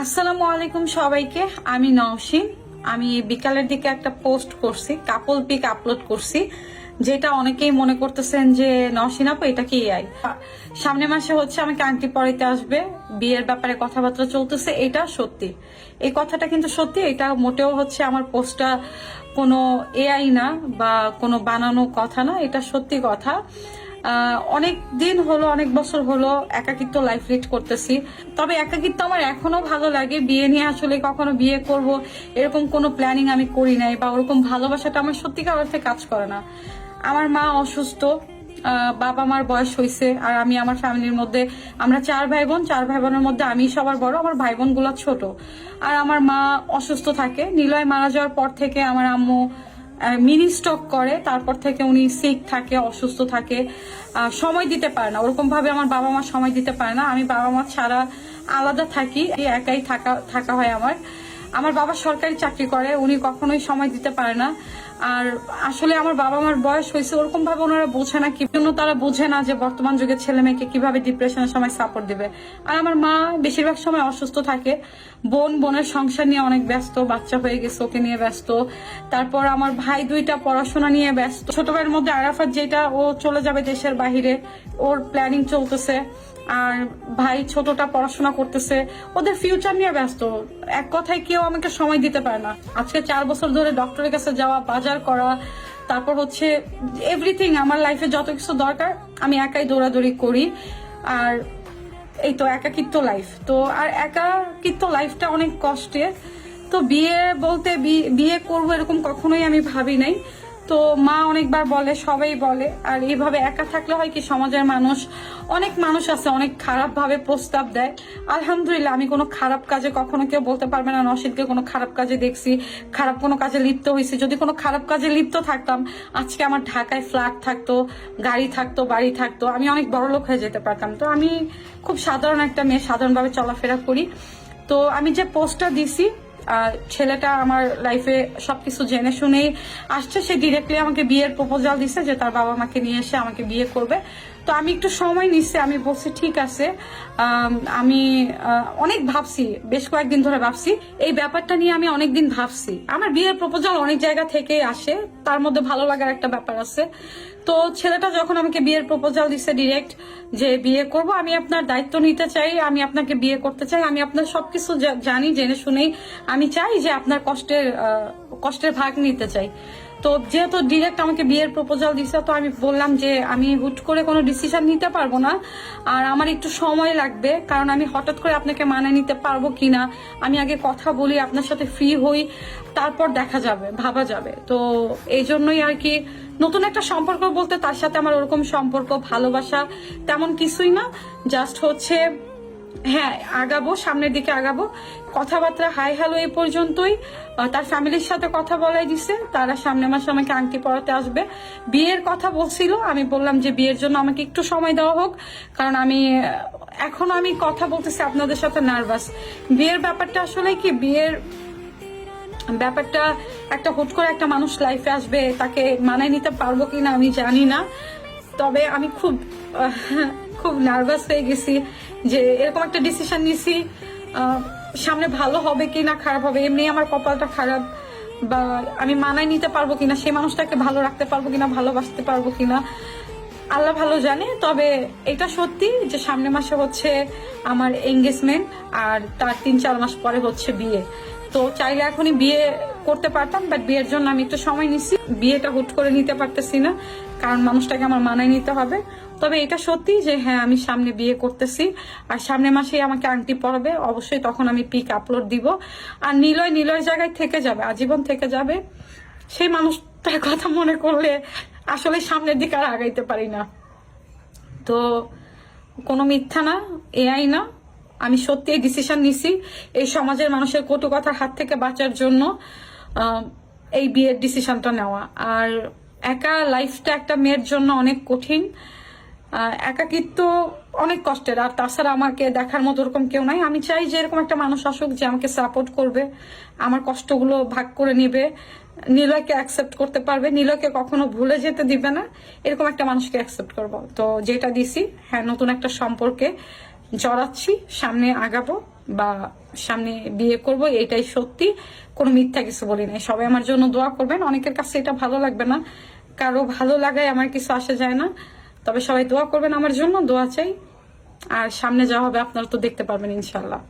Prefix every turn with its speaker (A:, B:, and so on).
A: আসসালামু আলাইকুম সবাইকে। আমি নওশিন। আমি বিকালের দিকে একটা পোস্ট করছি, কাপল পিক আপলোড করছি, যেটা অনেকেই মনে করতেছেন যে নওশিন আপু এটা কি এআই। সামনের মাসে হচ্ছে আমাকে আংটি পরাইতে আসবে, বিয়ের ব্যাপারে কথাবার্তা চলতেছে, এটা সত্যি। এই কথাটা কিন্তু সত্যি, এটা মোটেও হচ্ছে আমার পোস্টটা কোনো এআই না বা কোনো বানানো কথা না, এটা সত্যি কথা। অনেক দিন হলো, অনেক বছর হলো একাকিত্ব লাইফ লিড করতেছি। তবে একাকিত্ব আমার এখনো ভালো লাগে। বিয়ে নিয়ে আসলে কখনো বিয়ে করব এরকম কোনো প্ল্যানিং আমি করি নাই, বা ওরকম ভালোবাসাটা আমার সত্যিকার অর্থে কাজ করে না। আমার মা অসুস্থ, বাবা মার বয়স হয়েছে, আর আমি আমার ফ্যামিলির মধ্যে আমরা চার ভাই বোনের মধ্যে আমি সবার বড়, আমার ভাই বোন গুলো ছোট। আর আমার মা অসুস্থ থাকে। নিলয় মারা যাওয়ার পর থেকে আমার আম্মু মিনি স্ট্রোক করে, তারপর থেকে উনি সিক থাকে, অসুস্থ থাকে, সময় দিতে পারে না ওরকম ভাবে। আমার বাবা মা সময় দিতে পারে না, আমি বাবা মা ছাড়া আলাদা থাকি, একাই থাকা হয় আমার। আমার বাবা সরকারি চাকরি করে, উনি কখনোই সময় দিতে পারে না। আর আসলে আমার বাবা মার বয়স হয়েছে, ওরকম ভাবে ওনারা বোঝে না, কি জন্য তারা বোঝে না যে বর্তমান যুগের ছেলে মেয়েকে কিভাবে ডিপ্রেশনের সময় সাপোর্ট দিবে। আর আমার মা বেশিরভাগ সময় অসুস্থ থাকে। বোনের সংসার নিয়ে অনেক ব্যস্ত, বাচ্চা হয়ে গেছে ওকে নিয়ে ব্যস্ত। তারপর আমার ভাই দুইটা পড়াশোনা নিয়ে ব্যস্ত। ছোট ভাইয়ের মধ্যে আরাফাত, যেটা ও চলে যাবে দেশের বাহিরে, ওর প্ল্যানিং চলতেছে। আর ভাই ছোটটা পড়াশোনা করতেছে, ওদের ফিউচার নিয়ে ব্যস্ত। এক কথায় কেউ আমাকে সময় দিতে পারে না। আজকে 4 বছর ধরে ডক্টরের কাছে যাওয়া, বাজার করা, তারপর হচ্ছে এভরিথিং, আমার লাইফে যত কিছু দরকার আমি একাই দৌড়াদৌড়ি করি। আর এই তো একাকিত্ব লাইফ। তো আর একাকিত্ব লাইফটা অনেক কষ্টের। তো বিয়ে বলতে বিয়ে করবো এরকম কখনোই আমি ভাবি নাই। তো মা অনেকবার বলে, সবাই বলে। আর এইভাবে একা থাকলে হয় কি, সমাজের অনেক মানুষ আছে অনেক খারাপ ভাবে প্রস্তাব দেয়। আলহামদুলিল্লাহ আমি কোনো খারাপ কাজে, কখনো কেউ বলতে পারবে না নওশিনকে কোনো খারাপ কাজে দেখছি, খারাপ কোনো কাজে লিপ্ত হয়েছি। যদি কোনো খারাপ কাজে লিপ্ত থাকতাম, আজকে আমার ঢাকায় ফ্ল্যাট থাকতো, গাড়ি থাকতো, বাড়ি থাকতো, আমি অনেক বড় লোক হয়ে যেতে পারতাম। তো আমি খুব সাধারণ একটা মেয়ে, সাধারণভাবে চলাফেরা করি। তো আমি যে পোস্টটা দিছি, ছেলেটা আমার লাইফে সবকিছু জেনে শুনেই আসছে। সে ডিরেক্টলি আমাকে বিয়ের প্রপোজাল দিছে যে তার বাবা মাকে নিয়ে এসে আমাকে বিয়ে করবে। তো আমি একটু সময় নিচ্ছি, আমি বলছি ঠিক আছে। আমি অনেক ভাবছি, বেশ কয়েকদিন ধরে ভাবছি এই ব্যাপারটা নিয়ে। আমি অনেকদিন ভাবছি। আমার বিয়ের প্রপোজাল অনেক জায়গা থেকে আসে, তার মধ্যে ভালো লাগার একটা ব্যাপার আছে। তো ছেলেটা যখন আমাকে বিয়ের প্রপোজাল দিছে ডিরেক্ট যে বিয়ে করব, আমি আপনার দায়িত্ব নিতে চাই, আমি আপনাকে বিয়ে করতে চাই, আমি আপনার সবকিছু জানি, জেনে শুনেই আমি চাই যে আপনার কষ্টের ভাগ নিতে চাই। তো যেহেতু ডিরেক্ট আমাকে বিয়ের প্রপোজাল দিছে, তো আমি বললাম যে আমি হুট করে কোনো ডিসিশন নিতে পারবো না, আর আমার একটু সময় লাগবে। কারণ আমি হঠাৎ করে আপনাকে মানিয়ে নিতে পারবো কিনা, আমি আগে কথা বলি, আপনার সাথে ফ্রি হই, তারপর দেখা যাবে, ভাবা যাবে। তো এই জন্যই আর কি। নতুন একটা সম্পর্ক বলতে তার সাথে আমার ওরকম সম্পর্ক, ভালোবাসা তেমন কিছুই না। জাস্ট হচ্ছে হ্যাঁ, আগাবো, সামনের দিকে আগাবো। কথাবার্তা হাই হ্যালো এই পর্যন্তই। তার ফ্যামিলির সাথে কথা বলাই দিছে, তারা সামনের মাসে আমাকে আংটি পরাতে আসবে। বিয়ের কথা বলছিল, আমি বললাম যে বিয়ের জন্য আমাকে একটু সময় দেওয়া হোক, কারণ এখনো আমি কথা বলতেছি আপনাদের সাথে নার্ভাস। বিয়ের ব্যাপারটা আসলে কি, বিয়ের ব্যাপারটা একটা হুট করে একটা মানুষ লাইফে আসবে, তাকে মানায় নিতে পারবো কিনা আমি জানি না। তবে আমি খুব নার্ভাস হয়ে গেছি যে এরকম একটা ডিসিশন নিছি, সামনে ভালো হবে কিনা খারাপ হবে। এমনি আমার কপালটা খারাপ, বা আমি মানায় নিতে পারবো কিনা, সেই মানুষটাকে ভালো রাখতে পারবো কিনা, ভালোবাসতে পারবো কিনা, আল্লাহ ভালো জানে। তবে এটা সত্যি যে সামনের মাসে হচ্ছে আমার এঙ্গেজমেন্ট, আর তার 3-4 মাস পরে হচ্ছে বিয়ে। তো চাইলে এখনই বিয়ে করতে পারতাম, বাট বিয়ের জন্য আমি একটু সময় নিচ্ছি। বিয়েটা হুট করে নিতে পারতেছি না, কারণ মানুষটাকে আমার মানায় নিতে হবে। তবে এটা সত্যি যে হ্যাঁ, আমি সামনে বিয়ে করতেছি, আর সামনের মাসেই আমাকে আংটি পরাবে। অবশ্যই তখন আমি পিক আপলোড দিব। আর নিলয় জায়গায় থেকে যাবে, আজীবন থেকে যাবে। সেই মানুষটার কথা মনে করলে আসলে সামনের দিকে আর আগাইতে পারি না। তো কোনো মিথ্যা না, এআই না, আমি সত্যি এই ডিসিশন নিছি এই সমাজের মানুষের কটু কথার হাত থেকে বাঁচার জন্য, এই বিয়ের ডিসিশনটা নেওয়া। আর একা লাইফটা একটা মেয়ের জন্য অনেক কঠিন, একাকিত্ব অনেক কষ্টের। আর তাছাড়া আমাকে দেখার মতো ওরকম কেউ নাই। আমি চাই যে এরকম একটা মানুষ আসুক যে আমাকে সাপোর্ট করবে, আমার কষ্টগুলো ভাগ করে নিবে, নিলয়কে অ্যাকসেপ্ট করতে পারবে, নিলয়কে কখনো ভুলে যেতে দিবে না, এরকম একটা মানুষকে অ্যাকসেপ্ট করব। তো যেটা দিছি, হ্যাঁ, নতুন একটা সম্পর্কে জড়াচ্ছি, সামনে আগাবো বা সামনে বিয়ে করব, এটাই সত্যি, কোনো মিথ্যা কিছু বলি নাই। সবাই আমার জন্য দোয়া করবেন। অনেকের কাছে এটা ভালো লাগবে না, কারো ভালো লাগায় আমার কিছু আসে যায় না, তবে সবাই দোয়া করবেন আমার জন্য, দোয়া চাই। আর সামনে যা হবে আপনারা তো দেখতে পারবেন ইনশাল্লাহ।